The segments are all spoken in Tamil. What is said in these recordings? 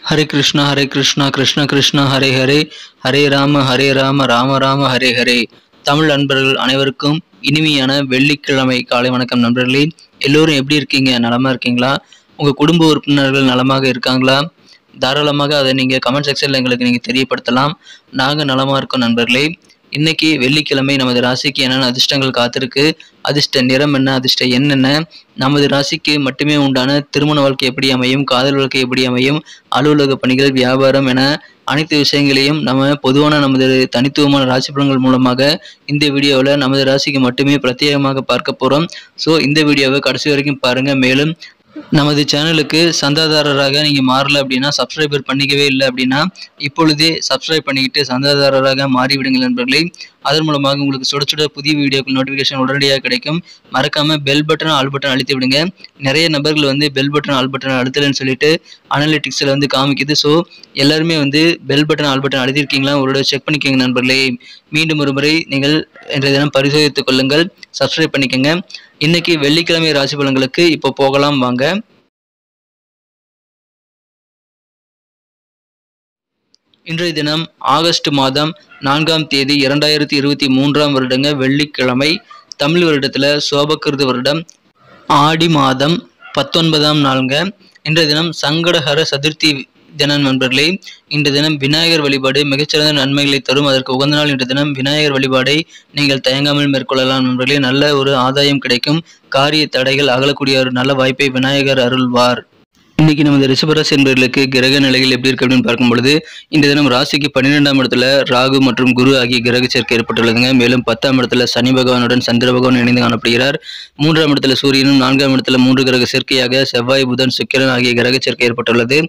ஹரே கிருஷ்ணா கிருஷ்ண கிருஷ்ணா ஹரே ஹரே, ஹரே ராம ராம ராம ஹரே ஹரே. தமிழ் நண்பர்கள் அனைவருக்கும் இனிமையான வெள்ளிக்கிழமை காலை வணக்கம் நண்பர்களே. எல்லோரும் எப்படி இருக்கீங்க? நலமா இருக்கீங்களா? உங்கள் குடும்ப உறுப்பினர்கள் நலமாக இருக்காங்களா? தாராளமாக அதை நீங்கள் கமெண்ட் செக்ஷனில் எங்களுக்கு நீங்கள் தெரியப்படுத்தலாம். நாங்கள் நலமாக இருக்கோம் நண்பர்களே. இன்னைக்கு வெள்ளிக்கிழமை நமது ராசிக்கு என்னென்ன அதிர்ஷ்டங்கள் காத்திருக்கு, அதிர்ஷ்ட நிறம் என்ன, அதிர்ஷ்ட எண் என்ன, நமது ராசிக்கு மட்டுமே உண்டான திருமண வாழ்க்கை எப்படி அமையும், காதல் வாழ்க்கை எப்படி அமையும், அலுவலக பணிகள், வியாபாரம் என அனைத்து விஷயங்களையும் நம்ம பொதுவான நமது தனித்துவமான ராசி பலன்கள் மூலமாக இந்த வீடியோவில் நமது ராசிக்கு மட்டுமே பிரத்யேகமாக பார்க்க போகிறோம். ஸோ இந்த வீடியோவை கடைசி வரைக்கும் பாருங்கள். மேலும் நமது சேனலுக்கு சந்தாதாரராக நீங்கள் மாறல அப்படின்னா, சப்ஸ்கிரைபர் பண்ணிக்கவே இல்லை அப்படின்னா இப்பொழுதே சப்ஸ்கிரைப் பண்ணிக்கிட்டு சந்தாதாரராக மாறிவிடுங்கள் நண்பர்களே. அதன் மூலமாக உங்களுக்கு சுட சுட புதிய வீடியோக்கள் நோட்டிஃபிகேஷன் உடனடியாக கிடைக்கும். மறக்காமல் பெல் பட்டன் ஆல் பட்டன் அழுத்தி விடுங்க. நிறைய நபர்கள் பெல் பட்டன் ஆல் பட்டன் அழுத்தலன்னு சொல்லிட்டு அனலிட்டிக்ஸில் காமிக்குது. ஸோ எல்லாருமே பெல் பட்டன் ஆல் பட்டன் அழுத்திருக்கீங்களா ஒரு செக் பண்ணிக்கோங்க நண்பர்களே. மீண்டும் ஒரு முறை நீங்கள் இன்றைய தினம் பரிசோதித்துக் கொள்ளுங்கள், சப்ஸ்கிரைப் பண்ணிக்கோங்க. இன்னைக்கு வெள்ளிக்கிழமை ராசி பலன்களுக்கு இப்போ போகலாம் வாங்க. இன்றைய தினம் ஆகஸ்ட் மாதம் 4ஆம் தேதி 2023ஆம் வருடங்க வெள்ளிக்கிழமை. தமிழ் வருடத்தில் சோபகிருது வருடம் ஆடி மாதம் 19ஆம் நாளுங்க. இன்றைய தினம் சங்கடஹர சதுர்த்தி தினம் நண்பர்களே. இன்று தினம் விநாயகர் வழிபாடு மிகச்சிறந்த நன்மைகளை தரும். அதற்கு உகந்த நாள் இன்று தினம். விநாயகர் வழிபாடை நீங்கள் தயங்காமல் மேற்கொள்ளலாம் நண்பர்களே. நல்ல ஒரு ஆதாயம் கிடைக்கும். காரிய தடைகள் அகலக்கூடிய ஒரு நல்ல வாய்ப்பை விநாயகர் அருள்வார். இன்னைக்கு நமது ரிஷபராசி என்பவர்களுக்கு கிரக நிலைகள் எப்படி இருக்கு அப்படின்னு பார்க்கும் பொழுது, இந்த தினம் ராசிக்கு 12ஆம் இடத்துல ராகு மற்றும் குரு ஆகிய கிரக சேர்க்கை ஏற்பட்டுள்ளதுங்க. மேலும் 10ஆம் இடத்துல சனி பகவானுடன் சந்திர பகவான் இணைந்து காணப்படுகிறார். 3ஆம் இடத்துல சூரியனும், 4ஆம் இடத்துல 3 கிரக சேர்க்கையாக செவ்வாய், புதன், சுக்கிரன் ஆகிய கிரக சேர்க்கை ஏற்பட்டுள்ளது.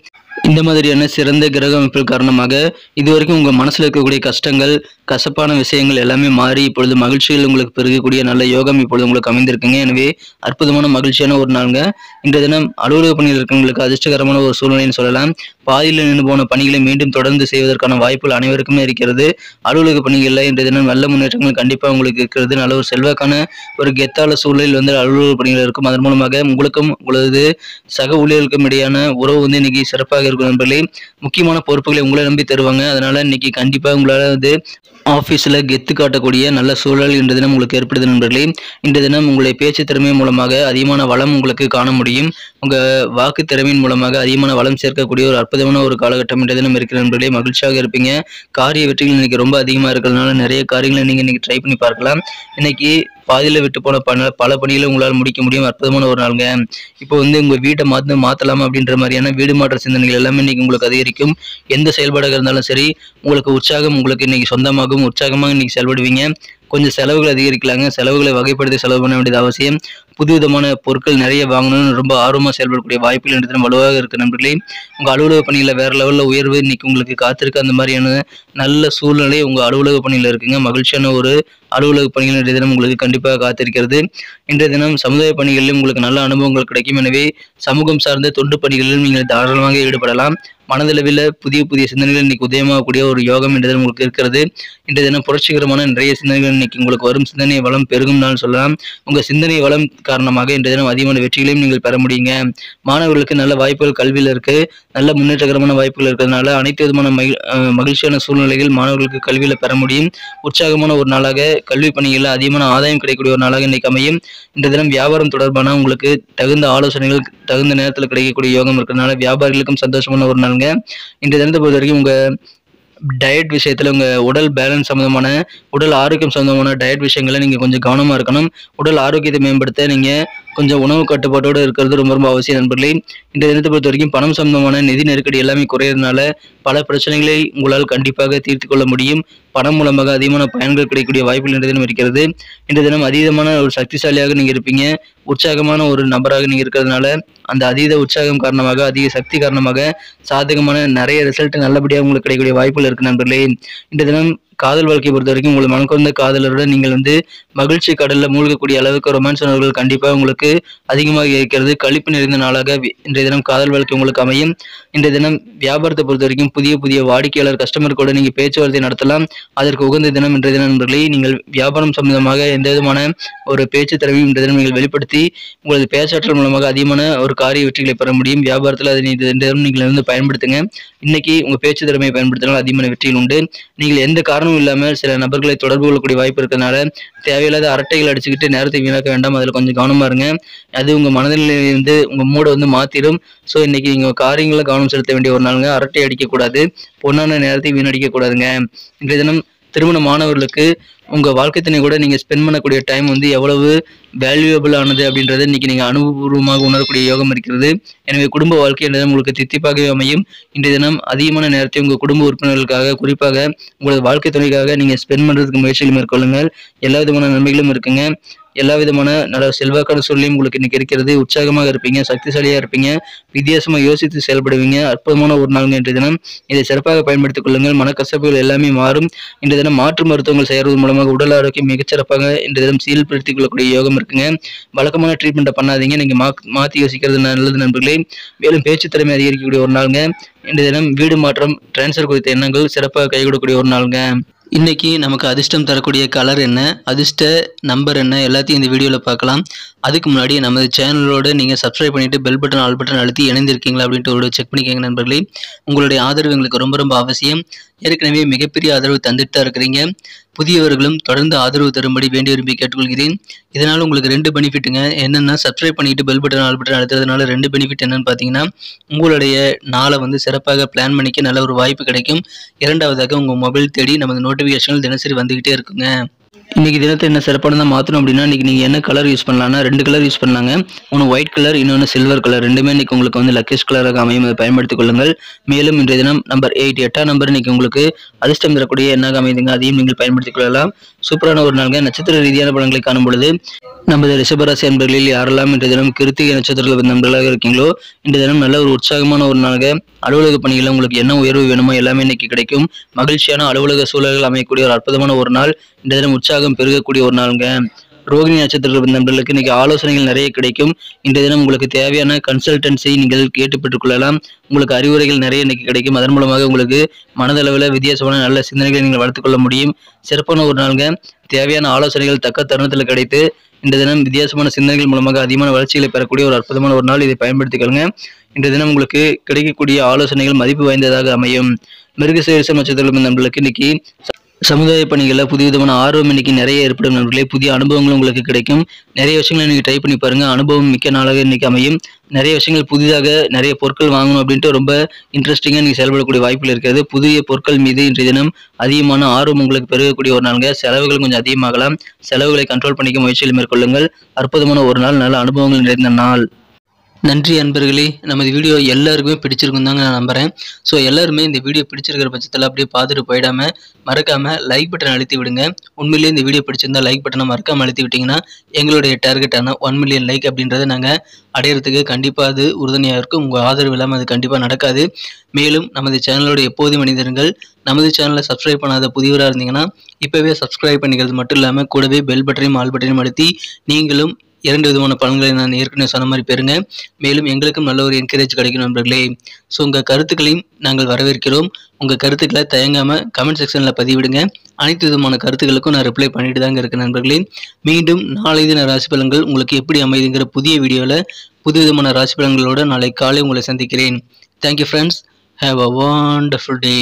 இந்த மாதிரியான சிறந்த கிரக அமைப்பு காரணமாக இதுவரைக்கும் உங்கள் மனசில் இருக்கக்கூடிய கஷ்டங்கள், கசப்பான விஷயங்கள் எல்லாமே மாறி இப்பொழுது மகிழ்ச்சிகள் உங்களுக்கு பெருகக்கூடிய நல்ல யோகம் இப்பொழுது உங்களுக்கு அமைந்திருக்குங்க. எனவே அற்புதமான மகிழ்ச்சியான ஒரு நாளுங்க. இன்றைய தினம் அலுவலக பணியில் இருக்கிறவங்களுக்கு அதிர்ஷ்டகரமான ஒரு சூழ்நிலைன்னு சொல்லலாம். பாதியில் நின்று போன பணிகளை மீண்டும் தொடர்ந்து செய்வதற்கான வாய்ப்புகள் அனைவருக்குமே இருக்கிறது. அலுவலக பணிகளில் இன்றைய தினம் நல்ல முன்னேற்றங்கள் கண்டிப்பாக உங்களுக்கு இருக்கிறது. நல்ல ஒரு செல்வாக்கான ஒரு கெத்தால சூழலில் அலுவலக பணிகள் இருக்கும். அதன் மூலமாக உங்களுக்கும் உங்களது சக ஊழியர்களுக்கும் இடையான உறவு இன்னைக்கு சிறப்பாக இருக்கும் நண்பர்களே. முக்கியமான பொறுப்புகளை உங்களை நம்பி தருவாங்க. அதனால இன்னைக்கு கண்டிப்பா உங்களால ஆபீஸ்ல கெத்து காட்டக்கூடிய நல்ல சூழல் இன்று தினம் உங்களுக்கு ஏற்படுது நண்பர்களே. இன்று தினம் உங்களுடைய பேச்சு திறமை மூலமாக அதிகமான வளம் உங்களுக்கு காண முடியும். உங்க வாக்கு திறமையின் மூலமாக அதிகமான வளம் சேர்க்கக்கூடிய ஒரு அற்புதமான ஒரு காலகட்டம் இன்று தினம் இருக்கிற நண்பர்களே. மகிழ்ச்சியாக இருப்பீங்க. காரிய வெற்றிகள் இன்னைக்கு ரொம்ப அதிகமா இருக்கிறதுனால நிறைய காரியங்களை நீங்க இன்னைக்கு ட்ரை பண்ணி பார்க்கலாம். இன்னைக்கு பாதியில் விட்டு போன பல பணிகளை உங்களால் முடிக்க முடியும். அற்புதமான ஒரு நாளுங்க. இப்போ உங்க வீட்டை மாற்றலாம் அப்படின்ற மாதிரியான வீடு மாற்ற சிந்தனைகள் எல்லாமே இன்னைக்கு உங்களுக்கு அதிகரிக்கும். எந்த செயல்பாடாக இருந்தாலும் சரி, உங்களுக்கு உற்சாகம் உங்களுக்கு இன்னைக்கு சொந்தமாகும். உற்சாகமாக இன்னைக்கு செயல்படுவீங்க. கொஞ்சம் செலவுகள் அதிகரிக்கலாங்க. செலவுகளை வகைப்படுத்தி செலவு பண்ண வேண்டியது அவசியம். புது விதமான பொருட்கள் நிறைய வாங்கணும்னு ரொம்ப ஆர்வமாக செயல்படக்கூடிய வாய்ப்புகள் இன்று தினம் வலுவாக இருக்கு நண்பர்களே. உங்கள் அலுவலக பணியில் வேற லெவலில் உயர்வு இன்னைக்கு உங்களுக்கு காத்திருக்கு. அந்த மாதிரியான நல்ல சூழ்நிலை உங்கள் அலுவலக பணியில் இருக்குங்க. மகிழ்ச்சியான ஒரு அலுவலக பணிகள் இன்றைய தினம் உங்களுக்கு கண்டிப்பாக காத்திருக்கிறது. இன்றைய தினம் சமுதாய பணிகளிலும் உங்களுக்கு நல்ல அனுபவங்கள் கிடைக்கும். எனவே சமூகம் சார்ந்த தொண்டு பணிகளிலும் நீங்கள் தாராளமாக ஈடுபடலாம். மனதளவில் புதிய புதிய சிந்தனைகள் இன்னைக்கு உதயமாகக்கூடிய ஒரு யோகம் இன்றைய தினம் உங்களுக்கு இருக்கிறது. இன்றைய தினம் புரட்சிகரமான நிறைய சிந்தனைகள் இன்னைக்கு உங்களுக்கு வரும். சிந்தனை வளம் பெருகும் நாள் சொல்லலாம். உங்கள் சிந்தனை வளம் காரணமாக இன்றைய தினம் அதிகமான வெற்றிகளையும் நீங்கள் பெற முடியுங்க. மாணவர்களுக்கு நல்ல வாய்ப்புகள் கல்வியில் இருக்கு. நல்ல முன்னேற்றகரமான வாய்ப்புகள் இருக்கிறதுனால அனைத்து விதமான மகிழ்ச்சியான சூழ்நிலைகள் மாணவர்களுக்கு கல்வியில் பெற முடியும். உற்சாகமான ஒரு நாளாக கல்வி பணிகளில் அதிகமான ஆதாயம் கிடைக்கக்கூடிய ஒரு நாளாக இன்னைக்கு அமையும். இன்றைய தினம் வியாபாரம் தொடர்பான உங்களுக்கு தகுந்த ஆலோசனைகள் தகுந்த நேரத்தில் கிடைக்கக்கூடிய யோகம் இருக்கிறதுனால வியாபாரிகளுக்கும் சந்தோஷமான ஒரு நாளுங்க. இன்றைய தினத்தை பொறுத்த வரைக்கும் உங்க டயட் விஷயத்துல, உங்க உடல் பேலன்ஸ் சம்பந்தமான, உடல் ஆரோக்கியம் சம்பந்தமான டயட் விஷயங்களை நீங்க கொஞ்சம் கவனமா இருக்கணும். உடல் ஆரோக்கியத்தை மேம்படுத்த நீங்க கொஞ்சம் உணவு கட்டுப்பாட்டோடு இருக்கிறது ரொம்ப ரொம்ப அவசியம் நண்பர்களே. இந்த தினத்தை பொறுத்த வரைக்கும் பணம் சம்பந்தமான நிதி நெருக்கடி எல்லாமே குறையிறதுனால பல பிரச்சனைகளை உங்களால் கண்டிப்பாக தீர்த்து கொள்ள முடியும். பணம் மூலமாக அதிகமான பயன்கள் கிடைக்கக்கூடிய வாய்ப்புகள் இன்றைய தினம் இருக்கிறது. இன்றைய தினம் அதீதமான ஒரு சக்திசாலியாக நீங்க இருப்பீங்க. உற்சாகமான ஒரு நபராக நீங்க இருக்கிறதுனால அந்த அதீத உற்சாகம் காரணமாக, அதிக சக்தி காரணமாக சாதகமான நிறைய ரிசல்ட் நல்லபடியாக உங்களுக்கு கிடைக்கக்கூடிய வாய்ப்புகள் இருக்கு நண்பர்களே. இன்றைய தினம் காதல் வாழ்க்கையை பொறுத்த வரைக்கும் உங்கள் மனக்குறந்த காதலருடன் நீங்கள் வந்து மகிழ்ச்சி கடலில் மூழ்கக்கூடிய அளவுக்கு ரொமான்ஸ் உணர்வுகள் கண்டிப்பாக உங்களுக்கு அதிகமாக இருக்கிறது. கழிப்பு நிறைந்த நாளாக இன்றைய தினம் காதல் வாழ்க்கை உங்களுக்கு அமையும். இன்றைய தினம் வியாபாரத்தை பொறுத்த வரைக்கும் புதிய புதிய வாடிக்கையாளர் கஸ்டமர் கூட நீங்கள் பேச்சுவார்த்தை நடத்தலாம். அதற்கு உகந்த தினம் இன்றைய தினம் நண்பர்களே. நீங்கள் வியாபாரம் சம்பந்தமாக எந்த விதமான ஒரு பேச்சு திறமையும் இன்றைய தினம் நீங்கள் வெளிப்படுத்தி உங்களது பேச்சாற்றல் மூலமாக அதிகமான ஒரு காரிய வெற்றிகளை பெற முடியும். வியாபாரத்தில் அதை நீங்கள் வந்து பயன்படுத்துங்க. இன்னைக்கு உங்க பேச்சு திறமையை பயன்படுத்தினால் அதிகமான வெற்றிகள் உண்டு. நீங்கள் எந்த காரணமும் இல்லாமல் சில நபர்களை தொடர்பு கொள்ளக்கூடிய வாய்ப்பு இருக்கிறதுனால தேவையில்லாத அரட்டைகள் அடிச்சுக்கிட்டு நேரத்தை வீணாக்க வேண்டாம். அதில் கொஞ்சம் கவனமா இருங்க. அது உங்க மனநிலையிலிருந்து உங்க மூடை வந்து மாத்திரும். ஸோ இன்னைக்கு நீங்க காரியங்களை கவனம் செலுத்த வேண்டிய ஒரு நாளுங்க. அரட்டை அடிக்கக்கூடாது, பொன்னான நேரத்தை வீணடிக்க கூடாதுங்க. இன்றைய தினம் திருமண மாணவர்களுக்கு உங்க வாழ்க்கை துணை கூட நீங்க ஸ்பெண்ட் பண்ணக்கூடிய டைம் வந்து எவ்வளவு வேல்யூபிள் ஆனது அப்படின்றத இன்னைக்கு நீங்க அனுபவபூர்வமாக உணரக்கூடிய யோகம் இருக்கிறது. எனவே குடும்ப வாழ்க்கை என்ற உங்களுக்கு தித்திப்பாகவே அமையும். இன்றைய தினம் அதிகமான நேரத்தை உங்க குடும்ப உறுப்பினர்களுக்காக, குறிப்பாக உங்களது வாழ்க்கை துணைக்காக நீங்க ஸ்பெண்ட் பண்றதுக்கு முயற்சிகள் மேற்கொள்ளுங்கள். எல்லா விதமான நன்மைகளும் இருக்குங்க. எல்லா விதமான நல்ல செல்வாக்கான சூழ்நிலையும் உங்களுக்கு இன்னைக்கு இருக்கிறது. உற்சாகமாக இருப்பீங்க, சக்திசாலியா இருப்பீங்க, வித்தியாசமா யோசித்து செயல்படுவீங்க. அற்புதமான ஒரு நாளுங்க இன்றைய தினம். இதை சிறப்பாக பயன்படுத்திக் கொள்ளுங்கள். மனக்கசப்புகள் எல்லாமே மாறும். இன்றைய தினம் மாற்று மருத்துவங்கள் செய்யறது மூலமாக உடல் ஆரோக்கியம் மிகச்சிறப்பாக இன்றைய தினம் சீர்படுத்திக் கொள்ளக்கூடிய யோகம் இருக்குங்க. வழக்கமான ட்ரீட்மெண்ட்டை பண்ணாதீங்க. நீங்க மாற்றி யோசிக்கிறது நல்லது நண்பர்களே. மேலும் பேச்சு திறமை அதிகரிக்கக்கூடிய ஒரு நாளுங்க இன்றைய தினம். வீடு மாற்றம், டிரான்ஸ்ஃபர் குறித்த எண்ணங்கள் சிறப்பாக கைகூடக்கூடிய ஒரு நாளுங்க. இன்னைக்கு நமக்கு அதிர்ஷ்டம் தரக்கூடிய கலர் என்ன, அதிர்ஷ்ட நம்பர் என்ன, எல்லாத்தையும் இந்த வீடியோவில் பார்க்கலாம். அதுக்கு முன்னாடி நமது சேனலோட நீங்கள் சப்ஸ்கிரைப் பண்ணிட்டு பெல் பட்டன் ஆல் பட்டன் அழுத்தி இணைந்திருக்கீங்களா அப்படின்ட்டு ஒரு செக் பண்ணிக்கோங்க நண்பர்களே. உங்களுடைய ஆதரவு எங்களுக்கு ரொம்ப ரொம்ப அவசியம். ஏற்கனவே மிகப்பெரிய ஆதரவு தந்துட்டு தான் இருக்கிறீங்க. புதியவர்களும் தொடர்ந்து ஆதரவு தரும்படி வேண்டி விரும்பி கேட்டுக்கொள்கிறேன். இதனால் உங்களுக்கு 2 பெனிஃபிட்டுங்க. என்னென்னா, சப்ஸ்கிரைப் பண்ணிட்டு பெல் பட்டன் ஆல் பட்டன் அழுத்துறதுனால 2 பெனிஃபிட் என்னன்னு பார்த்தீங்கன்னா, உங்களுடைய நாளை வந்து சிறப்பாக பிளான் பண்ணிக்க நல்ல ஒரு வாய்ப்பு கிடைக்கும். இரண்டாவதாக உங்கள் மொபைல் தேடி நமது நோட்டிஃபிகேஷன்கள் தினசரி வந்துகிட்டே இருக்குங்க. இன்னைக்கு தினத்தை என்ன சிறப்பானதாக மாற்றணும் அப்படின்னா, இன்னைக்கு நீங்கள் என்ன கலர் யூஸ் பண்ணலாம்னா 2 கலர் யூஸ் பண்ணலாங்க. ஒன்று ஒயிட் கலர், இன்னொன்று சில்வர் கலர். ரெண்டுமே இன்னைக்கு உங்களுக்கு வந்து லக்கேஜ் கலராக அமையும். அதை பயன்படுத்திக் கொள்ளுங்கள். மேலும் இன்றைய தினம் நம்பர் 8 8ஆம் நம்பர் இன்னைக்கு உங்களுக்கு அதிர்ஷ்டம் தரக்கூடிய எண்ணாக அமைதுங்க. அதையும் நீங்கள் பயன்படுத்திக் கொள்ளலாம். சூப்பரான ஒரு நாளுங்க. நட்சத்திர ரீதியான பலன்களை காணும் பொழுது நமது ரிஷபராசி அன்பர்களில் யாரெல்லாம் இன்றைய தினம் கிருத்திகை நட்சத்திரத்தில் நண்பர்களாக இருக்கீங்களோ இன்றைய தினம் நல்ல ஒரு உற்சாகமான ஒரு நாளாக அலுவலக பணிகளில் உங்களுக்கு என்ன உயர்வு வேணுமோ எல்லாமே இன்னைக்கு கிடைக்கும். மகிழ்ச்சியான அலுவலக சூழல்கள் அமையக்கூடிய ஒரு அற்புதமான ஒரு நாள். இன்றைய தினம் உற்சாகம் பெருகக்கூடிய ஒரு நாளுங்க. ரோகிணி நட்சத்திரத்தில் நண்பர்களுக்கு இன்னைக்கு ஆலோசனைகள் நிறைய கிடைக்கும். இன்றைய தினம் உங்களுக்கு தேவையான கன்சல்டன்சி நீங்கள் கேட்டு பெற்றுக்கொள்ளலாம். உங்களுக்கு அறிவுரைகள் நிறைய இன்னைக்கு கிடைக்கும். அதன் மூலமாக உங்களுக்கு மனதளவில் வித்தியாசமான நல்ல சிந்தனைகளை நீங்கள் வளர்த்துக்கொள்ள முடியும். சிறப்பான ஒரு நாளுங்க. தேவையான ஆலோசனைகள் தக்க தருணத்தில் கிடைத்து இன்றைய தினம் வித்தியாசமான சிந்தனைகள் மூலமாக அதிகமான வளர்ச்சிகளை பெறக்கூடிய ஒரு அற்புதமான ஒரு நாள். இதை பயன்படுத்திக்கொள்ளுங்க. இன்றைய தினம் உங்களுக்கு கிடைக்கக்கூடிய ஆலோசனைகள் மதிப்பு வாய்ந்ததாக அமையும். மிருகசீரிஷம் நட்சத்திரம் நண்பர்களுக்கு இன்னைக்கு சமுதாய பணிகளில் புதிய விதமான ஆர்வம் இன்னைக்கு நிறைய ஏற்படும் நண்பர்களே. புதிய அனுபவங்களும் உங்களுக்கு கிடைக்கும். நிறைய விஷயங்களை இன்னைக்கு ட்ரை பண்ணி பாருங்க. அனுபவம் மிக்க நாளாக இன்னைக்கு அமையும். நிறைய விஷயங்கள் புதிதாக நிறைய பொருட்கள் வாங்கணும் அப்படின்ட்டு ரொம்ப இன்ட்ரெஸ்டிங்காக நீங்கள் செயல்படக்கூடிய வாய்ப்புகள் இருக்கிறது. புதிய பொருட்கள் மீது இன்றைய தினம் அதிகமான ஆர்வம் உங்களுக்கு பெருகக்கூடிய ஒரு நாளுங்க. செலவுகள் கொஞ்சம் அதிகமாகலாம். செலவுகளை கண்ட்ரோல் பண்ணிக்க முயற்சிகள் மேற்கொள்ளுங்கள். அற்புதமான ஒரு நாள், நல்ல அனுபவங்கள் நிறைந்த நாள். நன்றி அன்பர்களே. நமது வீடியோ எல்லாருக்குமே பிடிச்சிருக்கும் தாங்க நான் நம்புகிறேன். ஸோ எல்லாருமே இந்த வீடியோ பிடிச்சிருக்கிற பட்சத்தில் அப்படியே பார்த்துட்டு போயிடாமல் மறக்காமல் லைக் பட்டன் அழுத்தி விடுங்க. உண்மையிலேயே இந்த வீடியோ பிடிச்சிருந்தா லைக் பட்டனை மறக்காமல் அழுத்தி விட்டிங்கன்னா எங்களுடைய டார்கெட்டான 1 மில்லியன் லைக் அப்படின்றத நாங்கள் அடையிறதுக்கு கண்டிப்பாக அது உறுதுணையாக இருக்கும். உங்கள் ஆதரவு இல்லாமல் அது கண்டிப்பாக நடக்காது. மேலும் நமது சேனலோட எப்போதும் மனிதர்கள் நமது சேனலை சப்ஸ்கிரைப் பண்ணாத புதியவராக இருந்தீங்கன்னா இப்போவே சப்ஸ்கிரைப் பண்ணிக்கிறது மட்டும் இல்லாமல் கூடவே பெல் பட்டனையும் ஆல் பட்டனையும் அழுத்தி நீங்களும் 2 விதமான பலன்களை நான் ஏற்கனவே சொன்ன மாதிரி பெறுங்க. மேலும் எங்களுக்கும் நல்ல ஒரு என்கரேஜ் கிடைக்கும் நண்பர்களே. ஸோ உங்கள் கருத்துக்களையும் நாங்கள் வரவேற்கிறோம். உங்கள் கருத்துக்களை தயங்காமல் கமெண்ட் செக்ஷனில் பதிவிடுங்க. அனைத்து விதமான கருத்துக்களுக்கும் நான் ரிப்ளை பண்ணிட்டு தாங்க இருக்கேன் நண்பர்களே. மீண்டும் நாளை தின ராசி பலன்கள் உங்களுக்கு எப்படி அமைதுங்கிற புதிய வீடியோவில் புது விதமான ராசி பலன்களோடு நாளை காலை உங்களை சந்திக்கிறேன். Thank you friends. Have a wonderful day.